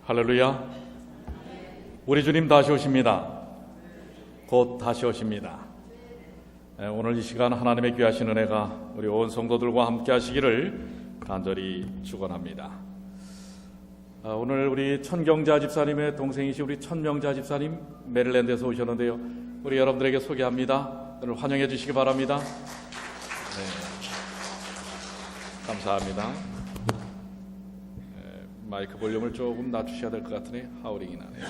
할렐루야. 우리 주님 다시 오십니다. 곧 다시 오십니다. 오늘 이 시간 하나님의 귀하신 은혜가 우리 온 성도들과 함께 하시기를 간절히 축원합니다. 오늘 우리 천경자 집사님의 동생이신 우리 천명자 집사님 메릴랜드에서 오셨는데요. 우리 여러분들에게 소개합니다. 오늘 환영해 주시기 바랍니다. 감사합니다. 마이크 볼륨을 조금 낮추셔야 될 것 같으네요. 하우링이 나네요.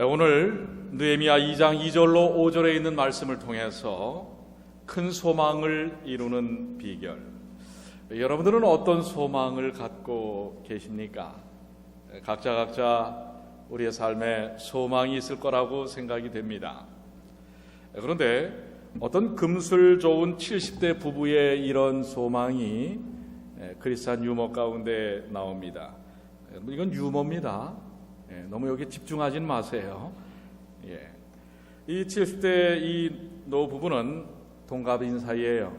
오늘 느헤미야 2장 2절로 5절에 있는 말씀을 통해서 큰 소망을 이루는 비결. 여러분들은 어떤 소망을 갖고 계십니까? 각자 우리의 삶에 소망이 있을 거라고 생각이 됩니다. 그런데 어떤 금술 좋은 70대 부부의 이런 소망이 크리스찬 유머 가운데 나옵니다. 이건 유머입니다. 너무 여기 집중하진 마세요. 이 70대 이 노부부는 동갑인 사이예요.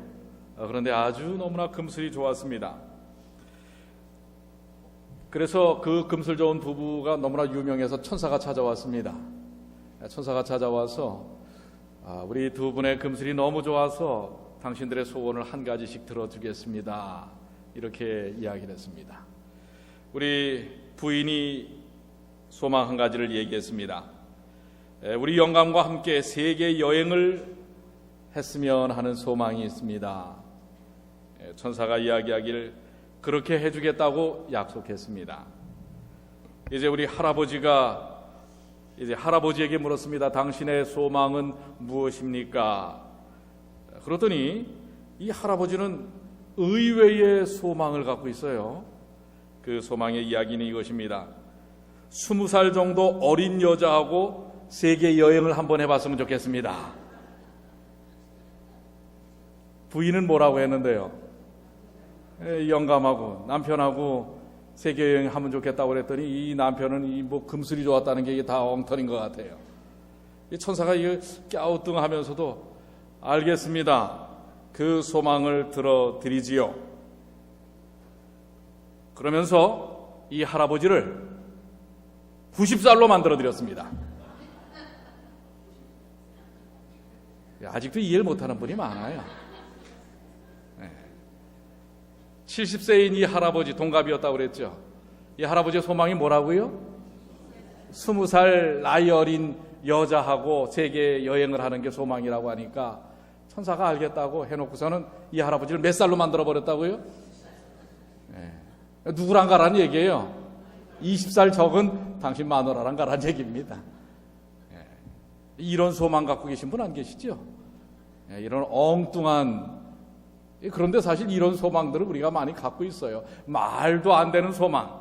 그런데 아주 너무나 금슬이 좋았습니다. 그래서 그 금슬 좋은 부부가 너무나 유명해서 천사가 찾아왔습니다. 천사가 찾아와서 우리 두 분의 금슬이 너무 좋아서 당신들의 소원을 한 가지씩 들어주겠습니다. 이렇게 이야기를 했습니다. 우리 부인이 소망 한 가지를 얘기했습니다. 우리 영감과 함께 세계 여행을 했으면 하는 소망이 있습니다. 천사가 이야기하기를 그렇게 해주겠다고 약속했습니다. 이제 우리 할아버지가 할아버지에게 물었습니다. 당신의 소망은 무엇입니까? 그러더니 이 할아버지는 의외의 소망을 갖고 있어요. 그 소망의 이야기는 이것입니다. 20살 정도 어린 여자하고 세계 여행을 한번 해봤으면 좋겠습니다. 부인은 뭐라고 했는데요? 영감하고 남편하고 세계 여행 하면 좋겠다고 그랬더니 이 남편은 뭐 금슬이 좋았다는 게 이게 다 엉터리인 것 같아요. 이 천사가 이거 갸우뚱하면서도 알겠습니다. 그 소망을 들어드리지요. 그러면서 이 할아버지를 90살로 만들어드렸습니다. 아직도 이해를 못하는 분이 많아요. 70세인 이 할아버지, 동갑이었다고 그랬죠. 이 할아버지의 소망이 뭐라고요? 20살 나이 어린 여자하고 세계 여행을 하는 게 소망이라고 하니까 천사가 알겠다고 해놓고서는 이 할아버지를 몇 살로 만들어버렸다고요? 누구랑 가라는 얘기예요? 20살 적은 당신 마누라랑 가라는 얘기입니다. 이런 소망 갖고 계신 분 안 계시죠? 이런 엉뚱한, 그런데 사실 이런 소망들을 우리가 많이 갖고 있어요. 말도 안 되는 소망.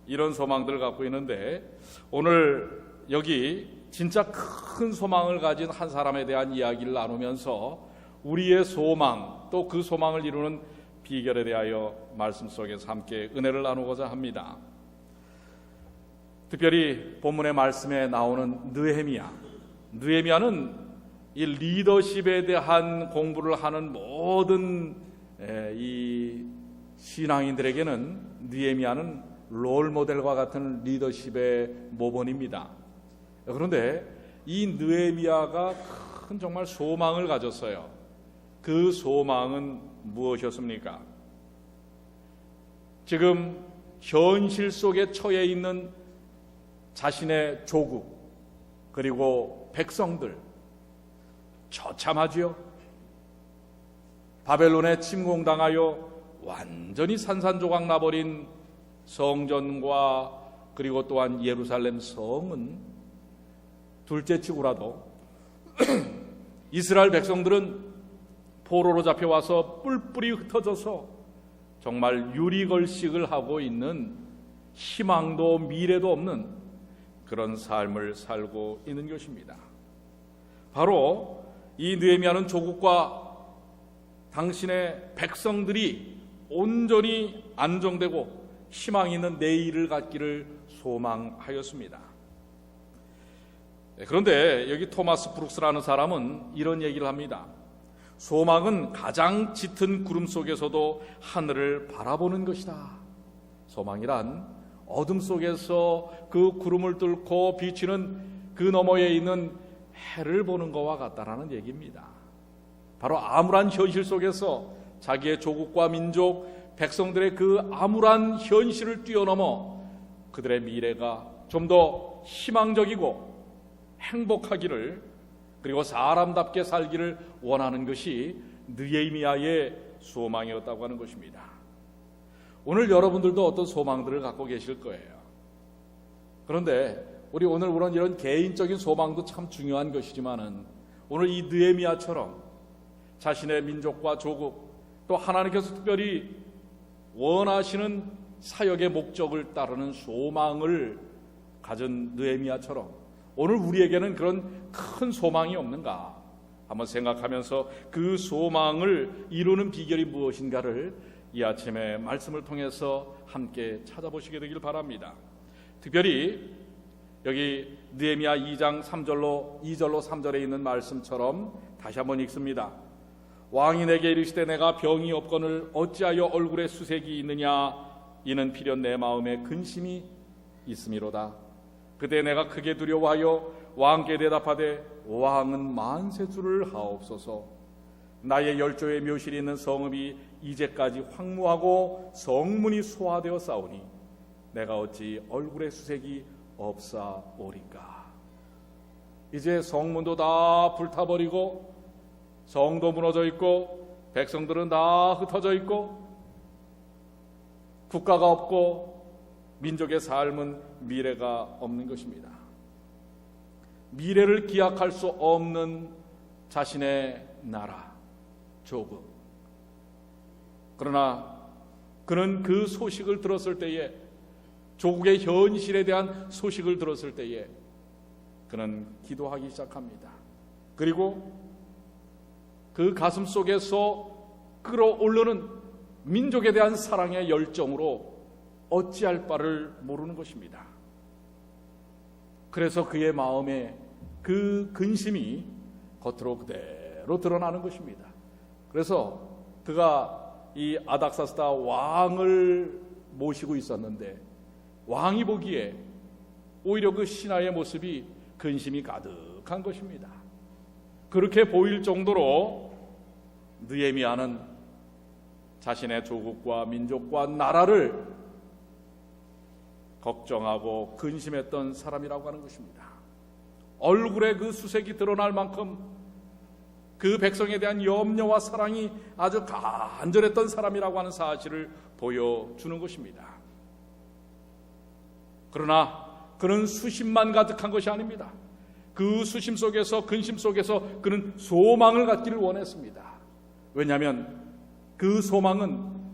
이런 소망들을 갖고 있는데 오늘 여기 진짜 큰 소망을 가진 한 사람에 대한 이야기를 나누면서 우리의 소망, 또 그 소망을 이루는 비결에 대하여 말씀 속에서 함께 은혜를 나누고자 합니다. 특별히 본문의 말씀에 나오는 느헤미야는 이 리더십에 대한 공부를 하는 모든 이 신앙인들에게는 느헤미야는 롤모델과 같은 리더십의 모본입니다. 그런데 이 느헤미야가 큰 정말 소망을 가졌어요. 그 소망은 무엇이었습니까? 지금 현실 속에 처해 있는 자신의 조국 그리고 백성들 처참하지요. 바벨론에 침공당하여 완전히 산산조각 나버린 성전과 그리고 또한 예루살렘 성은 둘째치고라도 이스라엘 백성들은 포로로 잡혀와서 뿔뿔이 흩어져서 정말 유리걸식을 하고 있는 희망도 미래도 없는 그런 삶을 살고 있는 것입니다. 바로 이 느헤미야는 조국과 당신의 백성들이 온전히 안정되고 희망 있는 내일을 갖기를 소망하였습니다. 그런데 여기 토마스 브룩스라는 사람은 이런 얘기를 합니다. 소망은 가장 짙은 구름 속에서도 하늘을 바라보는 것이다. 소망이란 어둠 속에서 그 구름을 뚫고 비치는 그 너머에 있는 해를 보는 것과 같다라는 얘기입니다. 바로 암울한 현실 속에서 자기의 조국과 민족, 백성들의 그 암울한 현실을 뛰어넘어 그들의 미래가 좀 더 희망적이고 행복하기를, 그리고 사람답게 살기를 원하는 것이 느헤미야의 소망이었다고 하는 것입니다. 오늘 여러분들도 어떤 소망들을 갖고 계실 거예요. 그런데 우리 오늘 이런 개인적인 소망도 참 중요한 것이지만은 오늘 이 느헤미야처럼 자신의 민족과 조국, 또 하나님께서 특별히 원하시는 사역의 목적을 따르는 소망을 가진 느헤미야처럼 오늘 우리에게는 그런 큰 소망이 없는가 한번 생각하면서 그 소망을 이루는 비결이 무엇인가를 이 아침에 말씀을 통해서 함께 찾아보시게 되길 바랍니다. 특별히 여기 느헤미야 2장 2절로 3절에 있는 말씀처럼 다시 한번 읽습니다. 왕이 내게 이르시되 내가 병이 없거늘 어찌하여 얼굴에 수색이 있느냐, 이는 필연 내 마음에 근심이 있음이로다. 그때 내가 크게 두려워하여 왕께 대답하되 왕은 만세주를 하옵소서. 나의 열조의 묘실이 있는 성읍이 이제까지 황무하고 성문이 소화되어 싸우니 내가 어찌 얼굴에 수색이 없사오리까. 이제 성문도 다 불타버리고 성도 무너져 있고 백성들은 다 흩어져 있고 국가가 없고 민족의 삶은 미래가 없는 것입니다. 미래를 기약할 수 없는 자신의 나라, 조국. 그러나 그는 그 소식을 들었을 때에, 조국의 현실에 대한 소식을 들었을 때에 그는 기도하기 시작합니다. 그리고 그 가슴 속에서 끌어오르는 민족에 대한 사랑의 열정으로 어찌할 바를 모르는 것입니다. 그래서 그의 마음에 그 근심이 겉으로 그대로 드러나는 것입니다. 그래서 그가 이 아닥사스다 왕을 모시고 있었는데 왕이 보기에 오히려 그 신하의 모습이 근심이 가득한 것입니다. 그렇게 보일 정도로 느헤미야는 자신의 조국과 민족과 나라를 걱정하고 근심했던 사람이라고 하는 것입니다. 얼굴에 그 수색이 드러날 만큼 그 백성에 대한 염려와 사랑이 아주 간절했던 사람이라고 하는 사실을 보여주는 것입니다. 그러나 그는 수심만 가득한 것이 아닙니다. 그 수심 속에서, 근심 속에서 그는 소망을 갖기를 원했습니다. 왜냐하면 그 소망은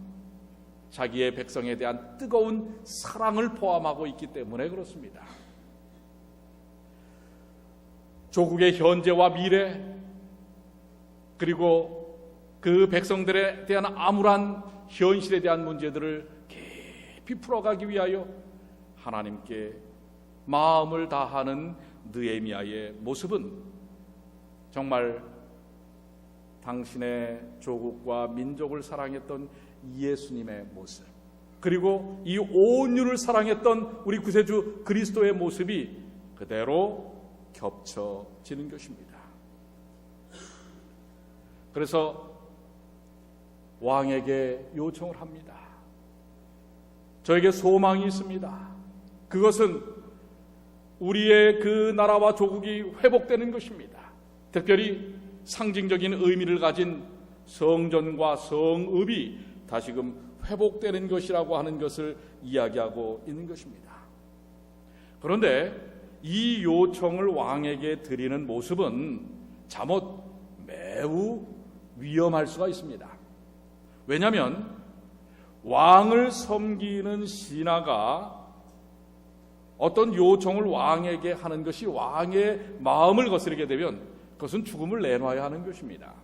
자기의 백성에 대한 뜨거운 사랑을 포함하고 있기 때문에 그렇습니다. 조국의 현재와 미래, 그리고 그 백성들에 대한 암울한 현실에 대한 문제들을 깊이 풀어가기 위하여 하나님께 마음을 다하는 느헤미야의 모습은 정말 당신의 조국과 민족을 사랑했던 예수님의 모습, 그리고 이 온 인류를 사랑했던 우리 구세주 그리스도의 모습이 그대로 겹쳐지는 것입니다. 그래서 왕에게 요청을 합니다. 저에게 소망이 있습니다. 그것은 우리의 그 나라와 조국이 회복되는 것입니다. 특별히 상징적인 의미를 가진 성전과 성읍이 다시금 회복되는 것이라고 하는 것을 이야기하고 있는 것입니다. 그런데 이 요청을 왕에게 드리는 모습은 잠옷 매우 위험할 수가 있습니다. 왜냐하면 왕을 섬기는 신하가 어떤 요청을 왕에게 하는 것이 왕의 마음을 거스르게 되면 그것은 죽음을 내놔야 하는 것입니다.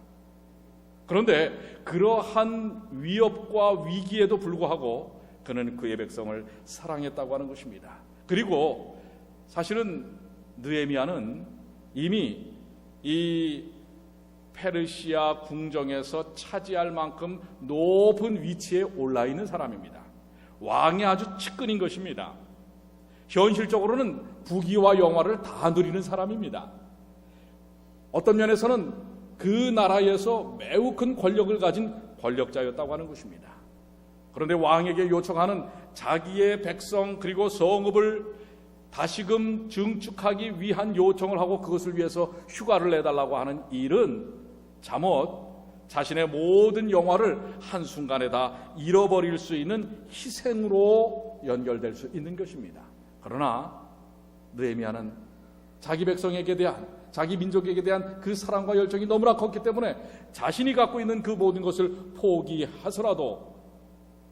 그런데 그러한 위협과 위기에도 불구하고 그는 그의 백성을 사랑했다고 하는 것입니다. 그리고 사실은 느헤미야는 이미 이 페르시아 궁정에서 차지할 만큼 높은 위치에 올라 있는 사람입니다. 왕이 아주 측근인 것입니다. 현실적으로는 부귀와 영화를 다 누리는 사람입니다. 어떤 면에서는 그 나라에서 매우 큰 권력을 가진 권력자였다고 하는 것입니다. 그런데 왕에게 요청하는 자기의 백성 그리고 성읍을 다시금 증축하기 위한 요청을 하고 그것을 위해서 휴가를 내달라고 하는 일은 잠옷 자신의 모든 영화를 한순간에 다 잃어버릴 수 있는 희생으로 연결될 수 있는 것입니다. 그러나 느헤미야는 자기 백성에게 대한, 자기 민족에게 대한 그 사랑과 열정이 너무나 컸기 때문에 자신이 갖고 있는 그 모든 것을 포기하서라도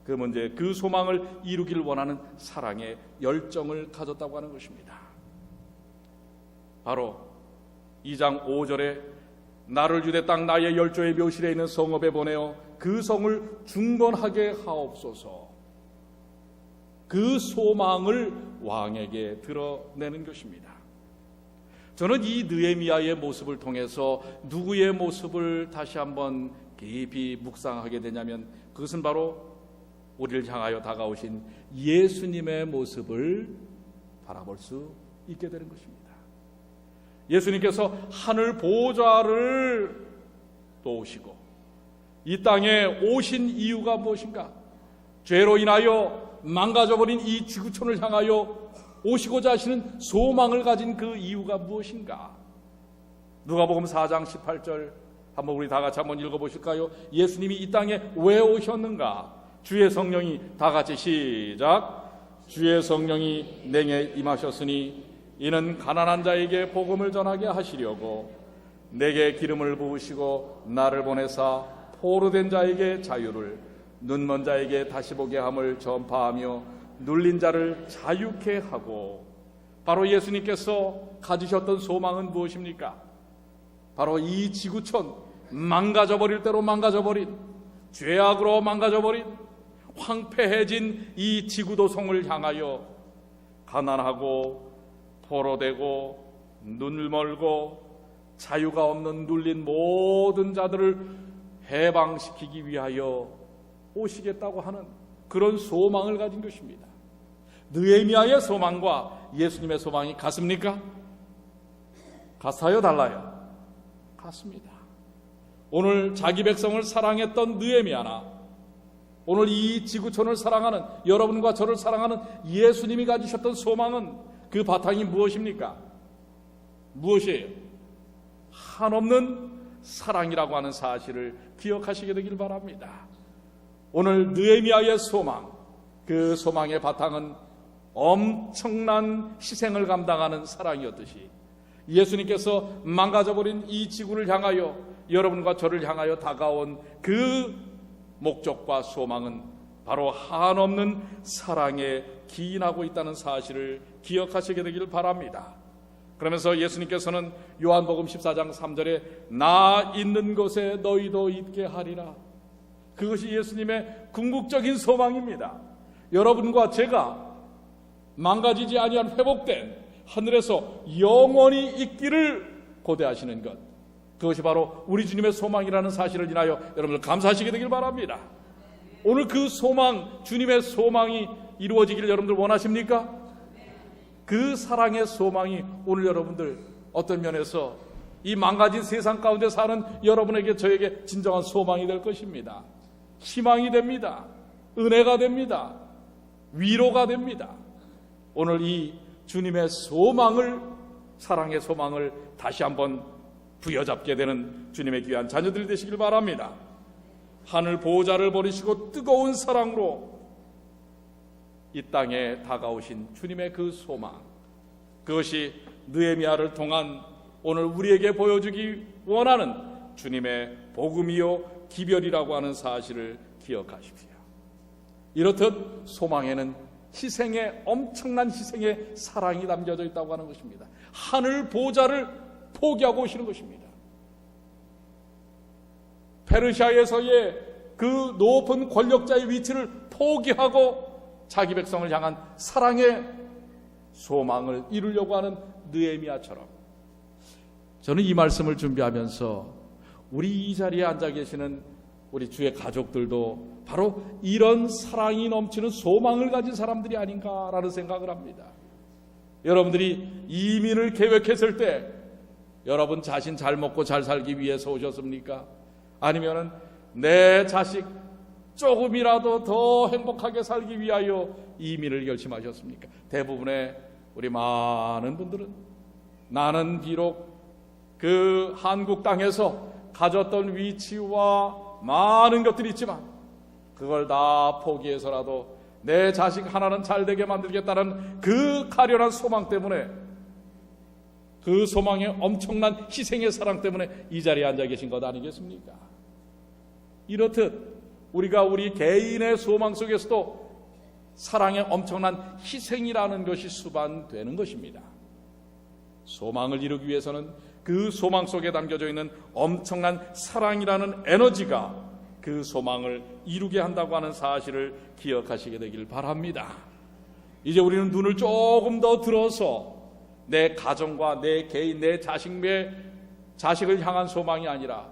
그 문제, 그 소망을 이루기를 원하는 사랑의 열정을 가졌다고 하는 것입니다. 바로 2장 5절에 나를 유대 땅 나의 열조의 묘실에 있는 성읍에 보내어 그 성을 중건하게 하옵소서. 그 소망을 왕에게 드러내는 것입니다. 저는 이 느헤미야의 모습을 통해서 누구의 모습을 다시 한번 깊이 묵상하게 되냐면 그것은 바로 우리를 향하여 다가오신 예수님의 모습을 바라볼 수 있게 되는 것입니다. 예수님께서 하늘 보좌를 놓으시고 이 땅에 오신 이유가 무엇인가? 죄로 인하여 망가져버린 이 지구촌을 향하여 오시고자 하시는 소망을 가진 그 이유가 무엇인가? 누가복음 4장 18절 한번 우리 다 같이 한번 읽어보실까요? 예수님이 이 땅에 왜 오셨는가? 주의 성령이, 다 같이 시작. 주의 성령이 내게 임하셨으니 이는 가난한 자에게 복음을 전하게 하시려고 내게 기름을 부으시고 나를 보내사 포로된 자에게 자유를, 눈먼 자에게 다시 보게 함을 전파하며 눌린 자를 자유케 하고. 바로 예수님께서 가지셨던 소망은 무엇입니까? 바로 이 지구촌, 망가져버릴 대로 망가져버린, 죄악으로 망가져버린 황폐해진 이 지구도성을 향하여 가난하고 포로되고 눈멀고 자유가 없는 눌린 모든 자들을 해방시키기 위하여 오시겠다고 하는 그런 소망을 가진 것입니다. 느헤미야의 소망과 예수님의 소망이 같습니까? 같아요, 달라요? 같습니다. 오늘 자기 백성을 사랑했던 느헤미야나 오늘 이 지구촌을 사랑하는 여러분과 저를 사랑하는 예수님이 가지셨던 소망은 그 바탕이 무엇입니까? 무엇이에요? 한없는 사랑이라고 하는 사실을 기억하시게 되길 바랍니다. 오늘 느헤미야의 소망, 그 소망의 바탕은 엄청난 희생을 감당하는 사랑이었듯이 예수님께서 망가져버린 이 지구를 향하여 여러분과 저를 향하여 다가온 그 목적과 소망은 바로 한없는 사랑에 기인하고 있다는 사실을 기억하시게 되기를 바랍니다. 그러면서 예수님께서는 요한복음 14장 3절에 나 있는 곳에 너희도 있게 하리라. 그것이 예수님의 궁극적인 소망입니다. 여러분과 제가 망가지지 아니한 회복된 하늘에서 영원히 있기를 고대하시는 것, 그것이 바로 우리 주님의 소망이라는 사실을 인하여 여러분들 감사하시게 되길 바랍니다. 오늘 그 소망, 주님의 소망이 이루어지기를 여러분들 원하십니까? 그 사랑의 소망이 오늘 여러분들 어떤 면에서 이 망가진 세상 가운데 사는 여러분에게, 저에게 진정한 소망이 될 것입니다. 희망이 됩니다. 은혜가 됩니다. 위로가 됩니다. 오늘 이 주님의 소망을, 사랑의 소망을 다시 한번 부여잡게 되는 주님의 귀한 자녀들이 되시길 바랍니다. 하늘 보호자를 버리시고 뜨거운 사랑으로 이 땅에 다가오신 주님의 그 소망, 그것이 느헤미야를 통한 오늘 우리에게 보여주기 원하는 주님의 복음이요 기별이라고 하는 사실을 기억하십시오. 이렇듯 소망에는 희생의, 엄청난 희생의 사랑이 담겨져 있다고 하는 것입니다. 하늘 보호자를 포기하고 오시는 것입니다. 페르시아에서의 그 높은 권력자의 위치를 포기하고 자기 백성을 향한 사랑의 소망을 이루려고 하는 느헤미야처럼, 저는 이 말씀을 준비하면서 우리 이 자리에 앉아 계시는 우리 주의 가족들도 바로 이런 사랑이 넘치는 소망을 가진 사람들이 아닌가라는 생각을 합니다. 여러분들이 이민을 계획했을 때 여러분 자신 잘 먹고 잘 살기 위해서 오셨습니까? 아니면은 내 자식 조금이라도 더 행복하게 살기 위하여 이민을 결심하셨습니까? 대부분의 우리 많은 분들은 나는 비록 그 한국 땅에서 가졌던 위치와 많은 것들이 있지만 그걸 다 포기해서라도 내 자식 하나는 잘 되게 만들겠다는 그 가련한 소망 때문에, 그 소망의 엄청난 희생의 사랑 때문에 이 자리에 앉아 계신 것 아니겠습니까? 이렇듯 우리가 우리 개인의 소망 속에서도 사랑의 엄청난 희생이라는 것이 수반되는 것입니다. 소망을 이루기 위해서는 그 소망 속에 담겨져 있는 엄청난 사랑이라는 에너지가 그 소망을 이루게 한다고 하는 사실을 기억하시게 되길 바랍니다. 이제 우리는 눈을 조금 더 들어서 내 가정과 내 개인, 내 자식을 향한 소망이 아니라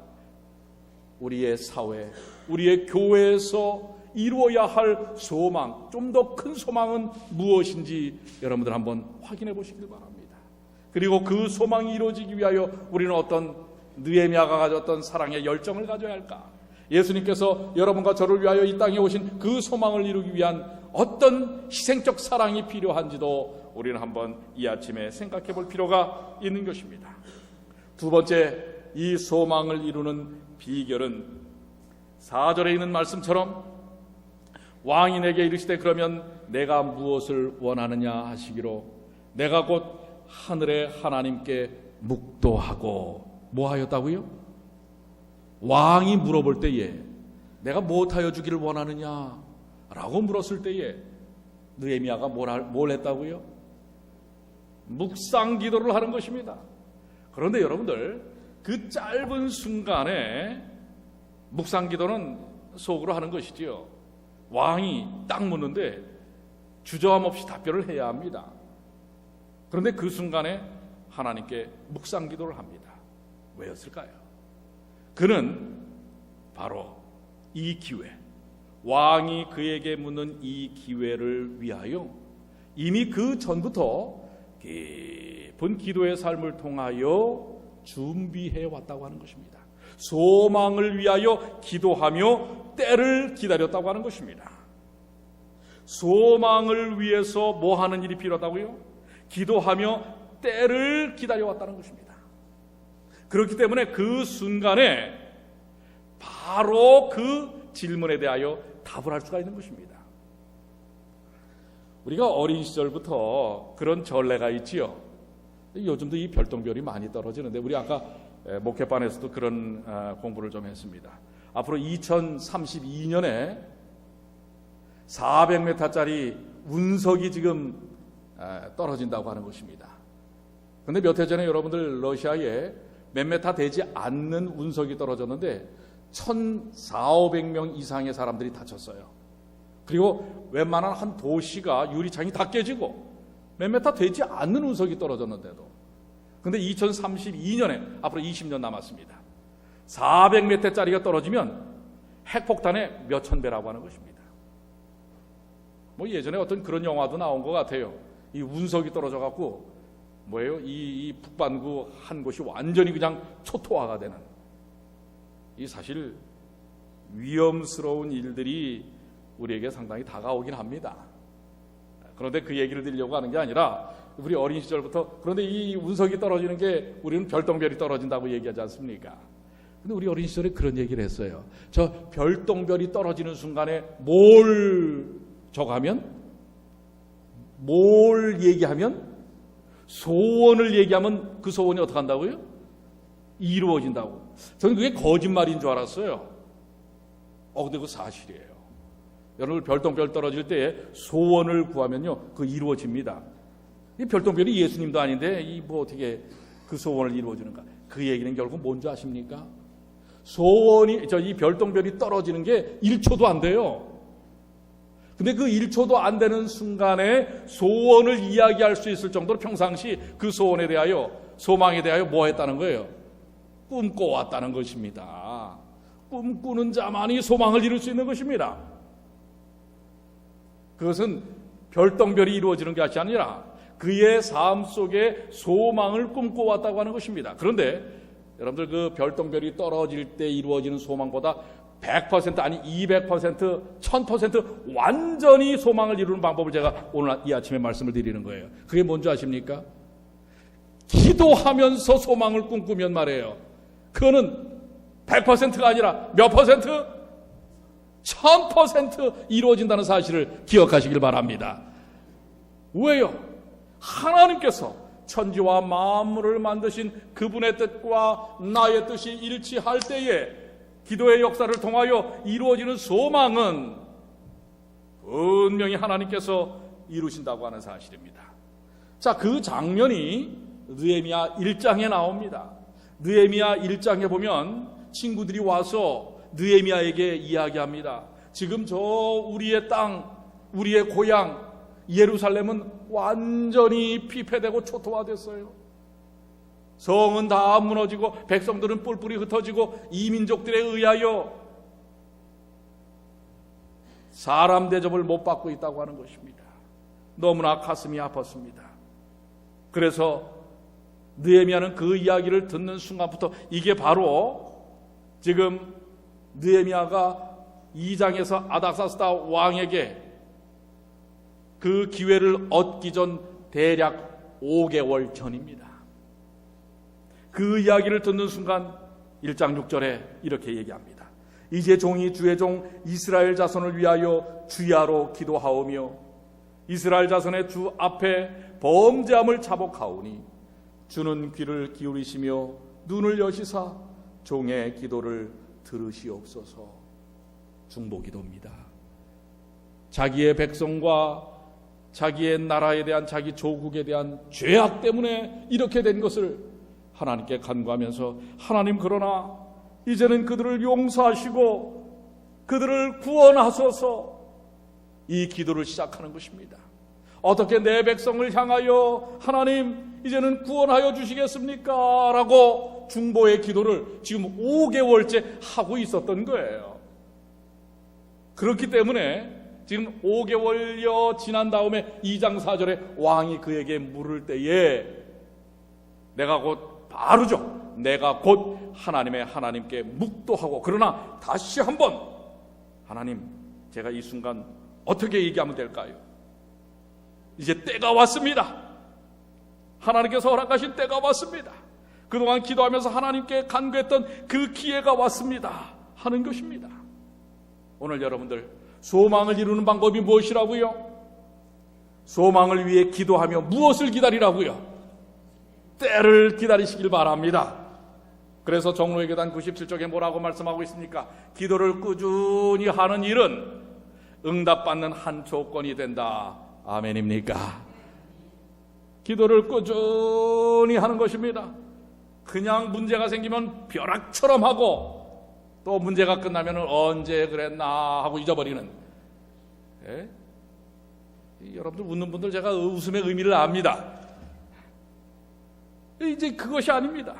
우리의 사회, 우리의 교회에서 이루어야 할 소망, 좀 더 큰 소망은 무엇인지 여러분들 한번 확인해 보시길 바랍니다. 그리고 그 소망이 이루어지기 위하여 우리는 어떤 느헤미야가 가졌던 사랑의 열정을 가져야 할까? 예수님께서 여러분과 저를 위하여 이 땅에 오신 그 소망을 이루기 위한 어떤 희생적 사랑이 필요한지도 우리는 한번 이 아침에 생각해 볼 필요가 있는 것입니다. 두 번째, 이 소망을 이루는 비결은 4절에 있는 말씀처럼 왕이 내게 이르시되 그러면 내가 무엇을 원하느냐 하시기로 내가 곧 하늘의 하나님께 묵도하고 뭐 하였다고요? 왕이 물어볼 때에 내가 무엇하여 주기를 원하느냐 라고 물었을 때에 느헤미야가 뭘 했다고요? 묵상 기도를 하는 것입니다. 그런데 여러분들, 그 짧은 순간에 묵상 기도는 속으로 하는 것이지요. 왕이 딱 묻는데 주저함 없이 답변을 해야 합니다. 그런데 그 순간에 하나님께 묵상 기도를 합니다. 왜였을까요? 그는 바로 이 기회, 왕이 그에게 묻는 이 기회를 위하여 이미 그 전부터 깊은 기도의 삶을 통하여 준비해 왔다고 하는 것입니다. 소망을 위하여 기도하며 때를 기다렸다고 하는 것입니다. 소망을 위해서 뭐 하는 일이 필요하다고요? 기도하며 때를 기다려왔다는 것입니다. 그렇기 때문에 그 순간에 바로 그 질문에 대하여 답을 할 수가 있는 것입니다. 우리가 어린 시절부터 그런 전례가 있지요. 요즘도 이 별똥별이 많이 떨어지는데 우리 아까 목회반에서도 그런 공부를 좀 했습니다. 앞으로 2032년에 400m짜리 운석이 지금 떨어진다고 하는 것입니다. 그런데 몇 해 전에 여러분들 러시아에 몇 메타 되지 않는 운석이 떨어졌는데 1,400~500명 이상의 사람들이 다쳤어요. 그리고 웬만한 한 도시가 유리창이 다 깨지고 몇 메타 되지 않는 운석이 떨어졌는데도, 근데 2032년에 앞으로 20년 남았습니다. 400m짜리가 떨어지면 핵폭탄의 몇천 배라고 하는 것입니다. 뭐 예전에 어떤 그런 영화도 나온 것 같아요. 이 운석이 떨어져 갖고 뭐예요? 이 북반구 한 곳이 완전히 그냥 초토화가 되는, 이 사실 위험스러운 일들이 우리에게 상당히 다가오긴 합니다. 그런데 그 얘기를 드리려고 하는 게 아니라 우리 어린 시절부터, 그런데 이 운석이 떨어지는 게 우리는 별똥별이 떨어진다고 얘기하지 않습니까? 근데 우리 어린 시절에 그런 얘기를 했어요. 저 별똥별이 떨어지는 순간에 뭘 저가면, 뭘 얘기하면, 소원을 얘기하면 그 소원이 어떻게 한다고요? 이루어진다고. 저는 그게 거짓말인 줄 알았어요. 근데 그거 사실이에요. 여러분, 별똥별 떨어질 때에 소원을 구하면요, 그거 이루어집니다. 이 별똥별이 예수님도 아닌데 이 뭐 어떻게 그 소원을 이루어주는가? 그 얘기는 결국 뭔지 아십니까? 소원이, 이 별똥별이 떨어지는 게 1초도 안 돼요. 근데 그 1초도 안 되는 순간에 소원을 이야기할 수 있을 정도로 평상시 그 소원에 대하여, 소망에 대하여 뭐 했다는 거예요? 꿈꿔왔다는 것입니다. 꿈꾸는 자만이 소망을 이룰 수 있는 것입니다. 그것은 별똥별이 이루어지는 것이 아니라 그의 삶 속에 소망을 꿈꿔왔다고 하는 것입니다. 그런데 여러분들 그 별똥별이 떨어질 때 이루어지는 소망보다 100% 아니 200%, 1000% 완전히 소망을 이루는 방법을 제가 오늘 이 아침에 말씀을 드리는 거예요. 그게 뭔지 아십니까? 기도하면서 소망을 꿈꾸면 말이에요. 그거는 100%가 아니라 몇 퍼센트? 1000% 이루어진다는 사실을 기억하시길 바랍니다. 왜요? 하나님께서 천지와 만물을 만드신 그분의 뜻과 나의 뜻이 일치할 때에 기도의 역사를 통하여 이루어지는 소망은 분명히 하나님께서 이루신다고 하는 사실입니다. 자, 그 장면이 느헤미야 1장에 나옵니다. 느헤미야 1장에 보면 친구들이 와서 느헤미야에게 이야기합니다. 지금 저 우리의 땅, 우리의 고향 예루살렘은 완전히 피폐되고 초토화됐어요. 성은 다 무너지고 백성들은 뿔뿔이 흩어지고 이민족들에 의하여 사람 대접을 못 받고 있다고 하는 것입니다. 너무나 가슴이 아팠습니다. 그래서 느헤미야는 그 이야기를 듣는 순간부터 이게 바로 지금 느헤미야가 2장에서 아닥사스다 왕에게 그 기회를 얻기 전 대략 5개월 전입니다. 그 이야기를 듣는 순간 1장 6절에 이렇게 얘기합니다. 이제 종이 주의 종 이스라엘 자손을 위하여 주야로 기도하오며 이스라엘 자손의 주 앞에 범죄함을 자복하오니 주는 귀를 기울이시며 눈을 여시사 종의 기도를 들으시옵소서. 중보기도입니다. 자기의 백성과 자기의 나라에 대한 자기 조국에 대한 죄악 때문에 이렇게 된 것을 하나님께 간구하면서 하나님 그러나 이제는 그들을 용서하시고 그들을 구원하소서 이 기도를 시작하는 것입니다. 어떻게 내 백성을 향하여 하나님 이제는 구원하여 주시겠습니까? 라고 중보의 기도를 지금 5개월째 하고 있었던 거예요. 그렇기 때문에 지금 5개월여 지난 다음에 2장 4절에 왕이 그에게 물을 때에 내가 곧 바르죠. 내가 곧 하나님께 묵도하고 그러나 다시 한번 하나님 제가 이 순간 어떻게 얘기하면 될까요? 이제 때가 왔습니다. 하나님께서 허락하신 때가 왔습니다. 그동안 기도하면서 하나님께 간구했던 그 기회가 왔습니다 하는 것입니다. 오늘 여러분들 소망을 이루는 방법이 무엇이라고요? 소망을 위해 기도하며 무엇을 기다리라고요? 때를 기다리시길 바랍니다. 그래서 종로의 계단 97쪽에 뭐라고 말씀하고 있습니까? 기도를 꾸준히 하는 일은 응답받는 한 조건이 된다. 아멘입니까? 기도를 꾸준히 하는 것입니다. 그냥 문제가 생기면 벼락처럼 하고 또 문제가 끝나면 언제 그랬나 하고 잊어버리는 여러분들 웃는 분들 제가 웃음의 의미를 압니다. 이제 그것이 아닙니다.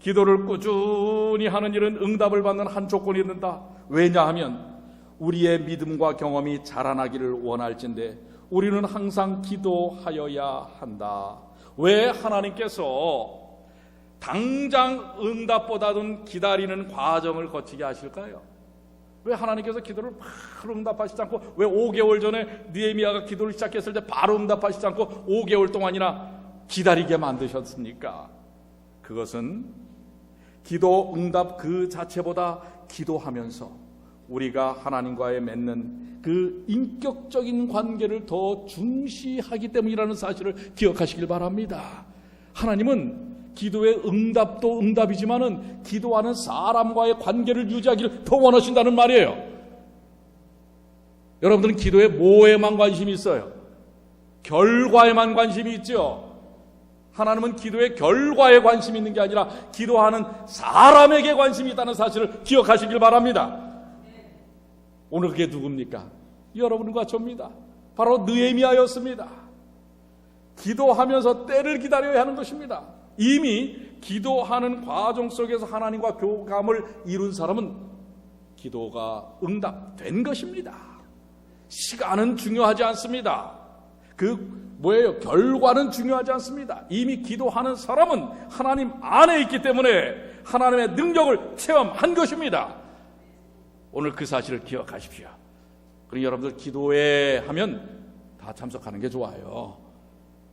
기도를 꾸준히 하는 일은 응답을 받는 한 조건이 된다. 왜냐하면 우리의 믿음과 경험이 자라나기를 원할진대 우리는 항상 기도하여야 한다. 왜 하나님께서 당장 응답보다는 기다리는 과정을 거치게 하실까요? 왜 하나님께서 기도를 바로 응답하시지 않고 왜 5개월 전에 느헤미야가 기도를 시작했을 때 바로 응답하시지 않고 5개월 동안이나 기다리게 만드셨습니까? 그것은 기도 응답 그 자체보다 기도하면서 우리가 하나님과의 맺는 그 인격적인 관계를 더 중시하기 때문이라는 사실을 기억하시길 바랍니다. 하나님은 기도의 응답도 응답이지만은 기도하는 사람과의 관계를 유지하기를 더 원하신다는 말이에요. 여러분들은 기도에 뭐에만 관심이 있어요? 결과에만 관심이 있죠. 하나님은 기도의 결과에 관심이 있는 게 아니라 기도하는 사람에게 관심이 있다는 사실을 기억하시길 바랍니다. 오늘 그게 누굽니까? 여러분과 저입니다. 바로 느헤미야였습니다. 기도하면서 때를 기다려야 하는 것입니다. 이미 기도하는 과정 속에서 하나님과 교감을 이룬 사람은 기도가 응답된 것입니다. 시간은 중요하지 않습니다. 결과는 중요하지 않습니다. 이미 기도하는 사람은 하나님 안에 있기 때문에 하나님의 능력을 체험한 것입니다. 오늘 그 사실을 기억하십시오. 그리고 여러분들 기도회 하면 다 참석하는 게 좋아요.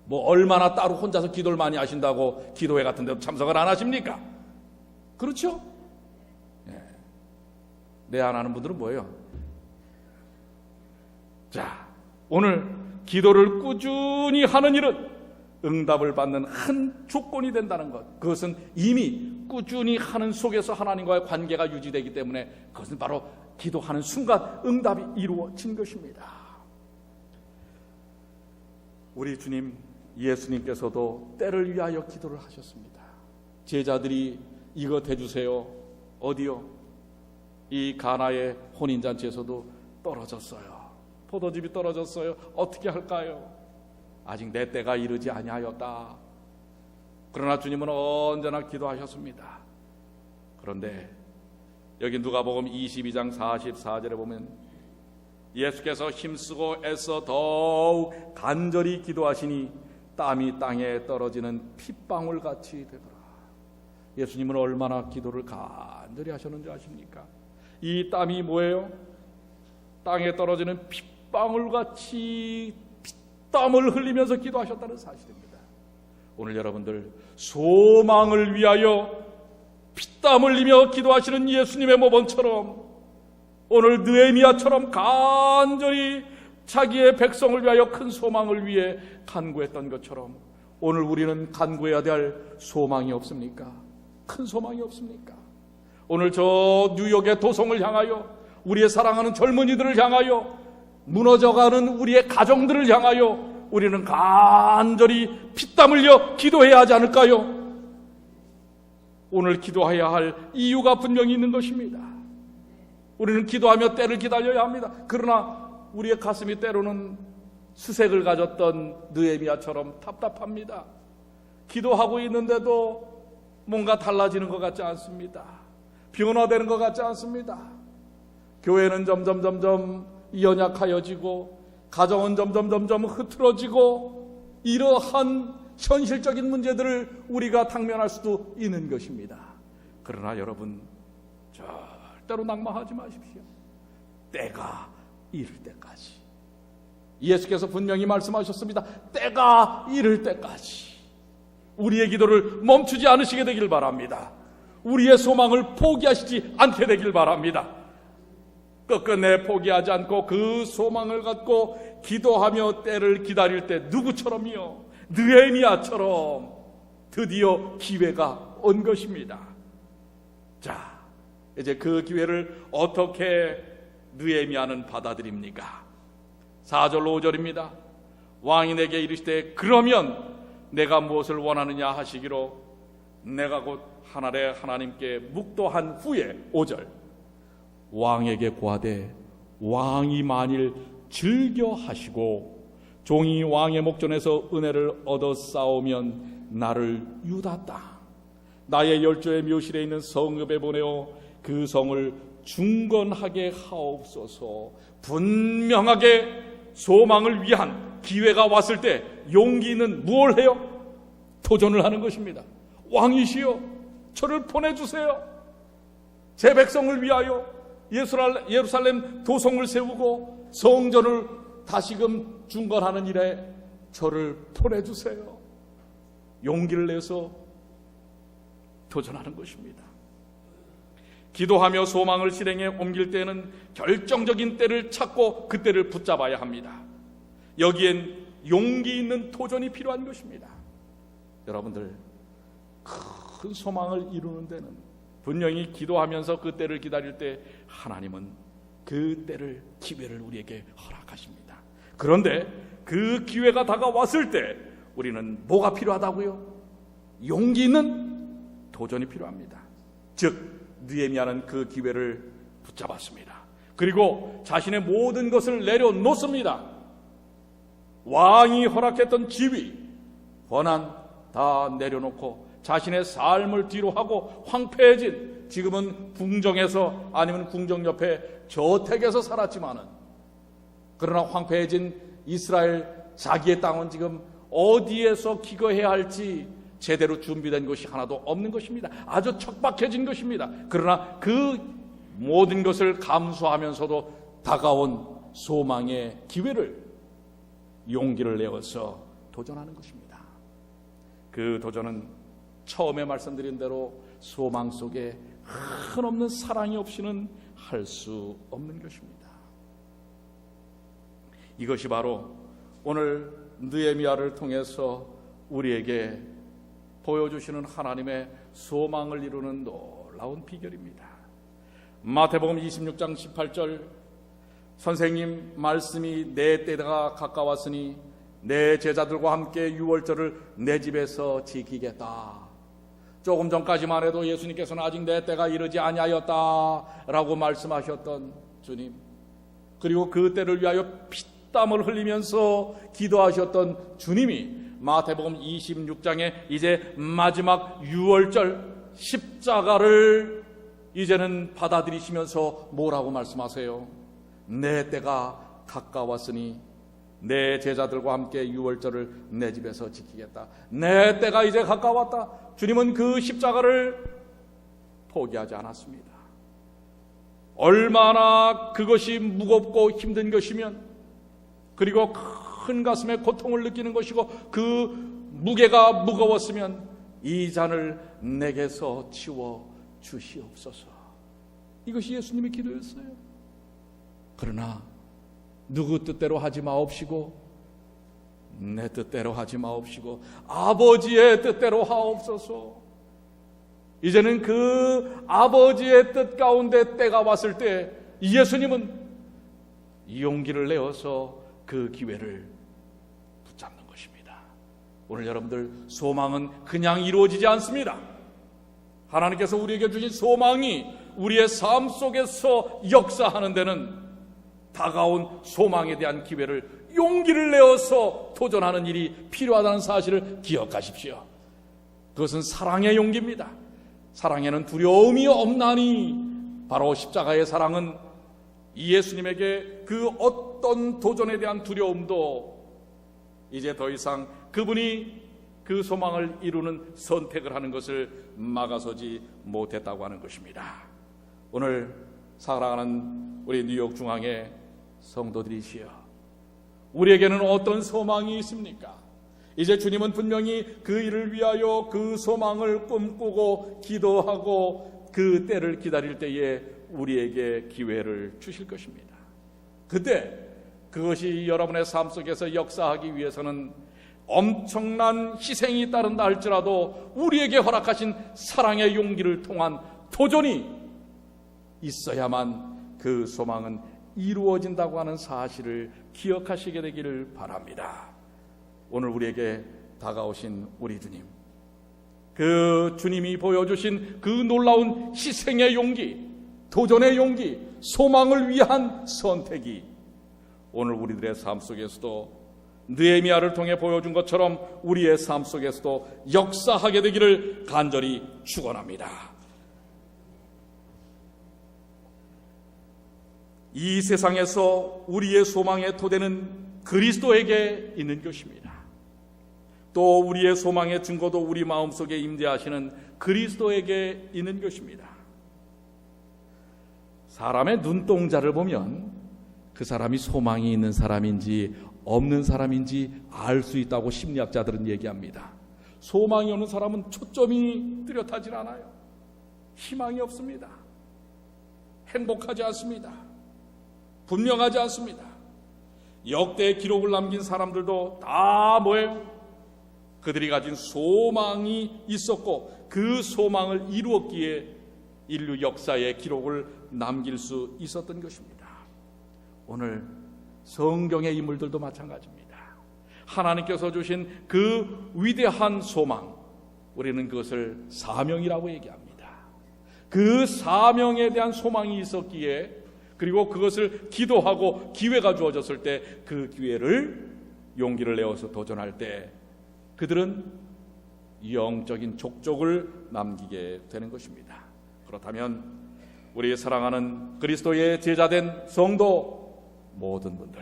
얼마나 따로 혼자서 기도를 많이 하신다고 기도회 같은 데도 참석을 안 하십니까? 그렇죠? 안 하는 분들은 뭐예요? 자, 오늘 기도를 꾸준히 하는 일은 응답을 받는 한 조건이 된다는 것. 그것은 이미 꾸준히 하는 속에서 하나님과의 관계가 유지되기 때문에 그것은 바로 기도하는 순간 응답이 이루어진 것입니다. 우리 주님 예수님께서도 때를 위하여 기도를 하셨습니다. 제자들이 이것 해주세요. 어디요? 이 가나의 혼인잔치에서도 떨어졌어요. 포도즙이 떨어졌어요. 어떻게 할까요? 아직 내 때가 이르지 아니하였다. 그러나 주님은 언제나 기도하셨습니다. 그런데 여기 누가복음 22장 44절에 보면 예수께서 힘쓰고 애써 더욱 간절히 기도하시니 땀이 땅에 떨어지는 핏방울같이 되더라. 예수님은 얼마나 기도를 간절히 하셨는지 아십니까? 이 땀이 뭐예요? 땅에 떨어지는 핏방울같이 땀을 흘리면서 기도하셨다는 사실입니다. 오늘 여러분들 소망을 위하여 피땀 흘리며 기도하시는 예수님의 모범처럼 오늘 느헤미야처럼 간절히 자기의 백성을 위하여 큰 소망을 위해 간구했던 것처럼 오늘 우리는 간구해야 될 소망이 없습니까? 큰 소망이 없습니까? 오늘 저 뉴욕의 도성을 향하여 우리의 사랑하는 젊은이들을 향하여 무너져가는 우리의 가정들을 향하여 우리는 간절히 피땀 흘려 기도해야 하지 않을까요? 오늘 기도해야 할 이유가 분명히 있는 것입니다. 우리는 기도하며 때를 기다려야 합니다. 그러나 우리의 가슴이 때로는 수색을 가졌던 느헤미야처럼 답답합니다. 기도하고 있는데도 뭔가 달라지는 것 같지 않습니다. 변화되는 것 같지 않습니다. 교회는 점점 연약하여지고 가정은 점점 흐트러지고 이러한 현실적인 문제들을 우리가 당면할 수도 있는 것입니다. 그러나 여러분 절대로 낙망하지 마십시오. 때가 이를 때까지 예수께서 분명히 말씀하셨습니다. 때가 이를 때까지 우리의 기도를 멈추지 않으시게 되길 바랍니다. 우리의 소망을 포기하시지 않게 되길 바랍니다. 끝끝내 포기하지 않고 그 소망을 갖고 기도하며 때를 기다릴 때 누구처럼요? 느헤미야처럼 드디어 기회가 온 것입니다. 자, 이제 그 기회를 어떻게 느헤미야는 받아들입니까? 4절로 5절입니다. 왕이 내게 이르시되 그러면 내가 무엇을 원하느냐 하시기로 내가 곧 하늘의 하나님께 묵도한 후에 5절 왕에게 고하되 왕이 만일 즐겨 하시고 종이 왕의 목전에서 은혜를 얻어 싸우면 나를 유다 땅 나의 열조의 묘실에 있는 성읍에 보내어 그 성을 중건하게 하옵소서. 분명하게 소망을 위한 기회가 왔을 때 용기 있는 무엇을 해요? 도전을 하는 것입니다. 왕이시여 저를 보내주세요. 제 백성을 위하여 예루살렘 도성을 세우고 성전을 다시금 중건하는 일에 저를 보내주세요. 용기를 내서 도전하는 것입니다. 기도하며 소망을 실행에 옮길 때는 결정적인 때를 찾고 그 때를 붙잡아야 합니다. 여기엔 용기 있는 도전이 필요한 것입니다. 여러분들 큰 소망을 이루는 데는 분명히 기도하면서 그 때를 기다릴 때 하나님은 그 때를 기회를 우리에게 허락하십니다. 그런데 그 기회가 다가왔을 때 우리는 뭐가 필요하다고요? 용기 있는 도전이 필요합니다. 즉 느헤미야는 그 기회를 붙잡았습니다. 그리고 자신의 모든 것을 내려놓습니다. 왕이 허락했던 지위, 권한 다 내려놓고 자신의 삶을 뒤로하고 황폐해진, 지금은 궁정에서 아니면 궁정 옆에 저택에서 살았지만은, 그러나 황폐해진 이스라엘 자기의 땅은 지금 어디에서 기거해야 할지 제대로 준비된 것이 하나도 없는 것입니다. 아주 척박해진 것입니다. 그러나 그 모든 것을 감수하면서도 다가온 소망의 기회를, 용기를 내어서 도전하는 것입니다. 그 도전은 처음에 말씀드린 대로 소망 속에 한없는 사랑이 없이는 할 수 없는 것입니다. 이것이 바로 오늘 느헤미야를 통해서 우리에게 보여주시는 하나님의 소망을 이루는 놀라운 비결입니다. 마태복음 26장 18절, 선생님 말씀이 내 때가 가까웠으니 내 제자들과 함께 유월절을 내 집에서 지키겠다. 조금 전까지만 해도 예수님께서는 아직 내 때가 이르지 아니하였다라고 말씀하셨던 주님, 그리고 그 때를 위하여 피땀을 흘리면서 기도하셨던 주님이 마태복음 26장에 이제 마지막 유월절 십자가를 이제는 받아들이시면서 뭐라고 말씀하세요? 내 때가 가까웠으니 내 제자들과 함께 유월절을 내 집에서 지키겠다. 내 때가 이제 가까웠다. 주님은 그 십자가를 포기하지 않았습니다. 얼마나 그것이 무겁고 힘든 것이면, 그리고 큰 가슴에 고통을 느끼는 것이고 그 무게가 무거웠으면 이 잔을 내게서 치워 주시옵소서. 이것이 예수님의 기도였어요. 그러나 누구 뜻대로 하지 마옵시고 내 뜻대로 하지 마옵시고 아버지의 뜻대로 하옵소서. 이제는 그 아버지의 뜻 가운데 때가 왔을 때 예수님은 용기를 내어서 그 기회를 붙잡는 것입니다. 오늘 여러분들, 소망은 그냥 이루어지지 않습니다. 하나님께서 우리에게 주신 소망이 우리의 삶 속에서 역사하는 데는 다가온 소망에 대한 기회를, 용기를 내어서 도전하는 일이 필요하다는 사실을 기억하십시오. 그것은 사랑의 용기입니다. 사랑에는 두려움이 없나니, 바로 십자가의 사랑은 예수님에게 그 어떤 도전에 대한 두려움도 이제 더 이상 그분이 그 소망을 이루는 선택을 하는 것을 막아서지 못했다고 하는 것입니다. 오늘 사랑하는 우리 뉴욕 중앙의 성도들이시여, 우리에게는 어떤 소망이 있습니까? 이제 주님은 분명히 그 일을 위하여 그 소망을 꿈꾸고 기도하고 그 때를 기다릴 때에 우리에게 기회를 주실 것입니다. 그때 그것이 여러분의 삶 속에서 역사하기 위해서는 엄청난 희생이 따른다 할지라도 우리에게 허락하신 사랑의 용기를 통한 도전이 있어야만 그 소망은 이루어진다고 하는 사실을 기억하시게 되기를 바랍니다. 오늘 우리에게 다가오신 우리 주님, 그 주님이 보여주신 그 놀라운 희생의 용기, 도전의 용기, 소망을 위한 선택이 오늘 우리들의 삶 속에서도 느헤미야를 통해 보여준 것처럼 우리의 삶 속에서도 역사하게 되기를 간절히 축원합니다. 이 세상에서 우리의 소망의 토대는 그리스도에게 있는 것입니다. 또 우리의 소망의 증거도 우리 마음속에 임재하시는 그리스도에게 있는 것입니다. 사람의 눈동자를 보면 그 사람이 소망이 있는 사람인지 없는 사람인지 알 수 있다고 심리학자들은 얘기합니다. 소망이 없는 사람은 초점이 뚜렷하지 않아요. 희망이 없습니다. 행복하지 않습니다. 분명하지 않습니다. 역대의 기록을 남긴 사람들도 다 뭐예요? 그들이 가진 소망이 있었고 그 소망을 이루었기에 인류 역사의 기록을 남길 수 있었던 것입니다. 오늘 성경의 인물들도 마찬가지입니다. 하나님께서 주신 그 위대한 소망, 우리는 그것을 사명이라고 얘기합니다. 그 사명에 대한 소망이 있었기에, 그리고 그것을 기도하고 기회가 주어졌을 때 그 기회를 용기를 내어서 도전할 때 그들은 영적인 족적을 남기게 되는 것입니다. 그렇다면 우리 사랑하는 그리스도의 제자된 성도 모든 분들,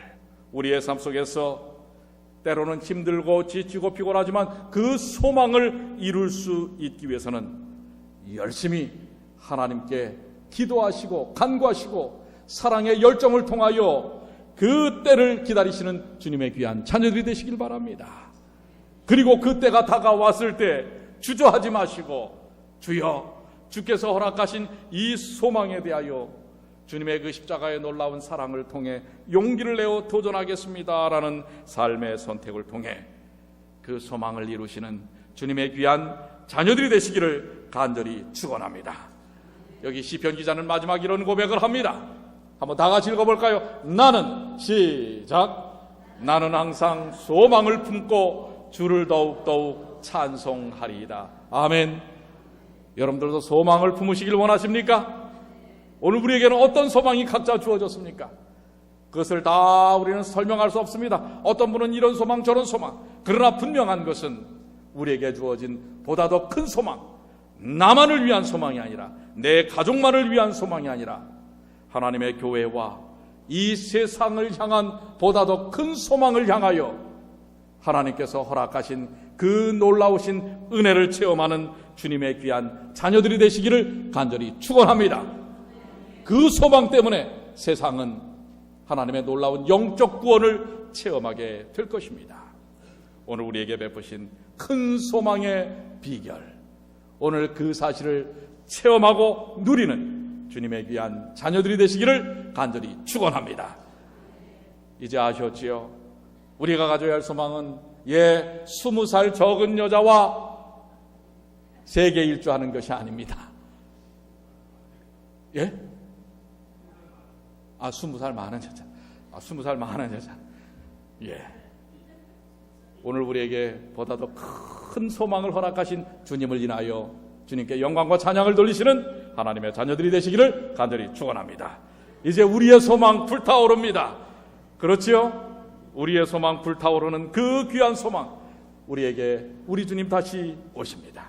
우리의 삶 속에서 때로는 힘들고 지치고 피곤하지만 그 소망을 이룰 수 있기 위해서는 열심히 하나님께 기도하시고 간구하시고 사랑의 열정을 통하여 그 때를 기다리시는 주님의 귀한 자녀들이 되시길 바랍니다. 그리고 그 때가 다가왔을 때 주저하지 마시고 주여, 주께서 허락하신 이 소망에 대하여 주님의 그 십자가의 놀라운 사랑을 통해 용기를 내어 도전하겠습니다라는 삶의 선택을 통해 그 소망을 이루시는 주님의 귀한 자녀들이 되시기를 간절히 축원합니다. 여기 시편 기자는 마지막 이런 고백을 합니다. 한번 다 같이 읽어볼까요? 나는 시작. 나는 항상 소망을 품고 주를 더욱더욱 찬송하리이다. 아멘. 여러분들도 소망을 품으시길 원하십니까? 오늘 우리에게는 어떤 소망이 각자 주어졌습니까? 그것을 다 우리는 설명할 수 없습니다. 어떤 분은 이런 소망 저런 소망. 그러나 분명한 것은 우리에게 주어진 보다 더 큰 소망, 나만을 위한 소망이 아니라 내 가족만을 위한 소망이 아니라 하나님의 교회와 이 세상을 향한 보다 더 큰 소망을 향하여 하나님께서 허락하신 그 놀라우신 은혜를 체험하는 주님의 귀한 자녀들이 되시기를 간절히 축원합니다. 그 소망 때문에 세상은 하나님의 놀라운 영적 구원을 체험하게 될 것입니다. 오늘 우리에게 베푸신 큰 소망의 비결, 오늘 그 사실을 체험하고 누리는 주님의 귀한 자녀들이 되시기를 간절히 축원합니다. 이제 아셨지요? 우리가 가져야 할 소망은 20살 적은 여자와 세계 일주하는 것이 아닙니다. 예? 20살 많은 여자. 20살 많은 여자. 예. 오늘 우리에게 보다 더 큰 소망을 허락하신 주님을 인하여 주님께 영광과 찬양을 돌리시는 하나님의 자녀들이 되시기를 간절히 축원합니다. 이제 우리의 소망 불타오릅니다. 그렇지요? 우리의 소망 불타오르는 그 귀한 소망, 우리에게 우리 주님 다시 오십니다.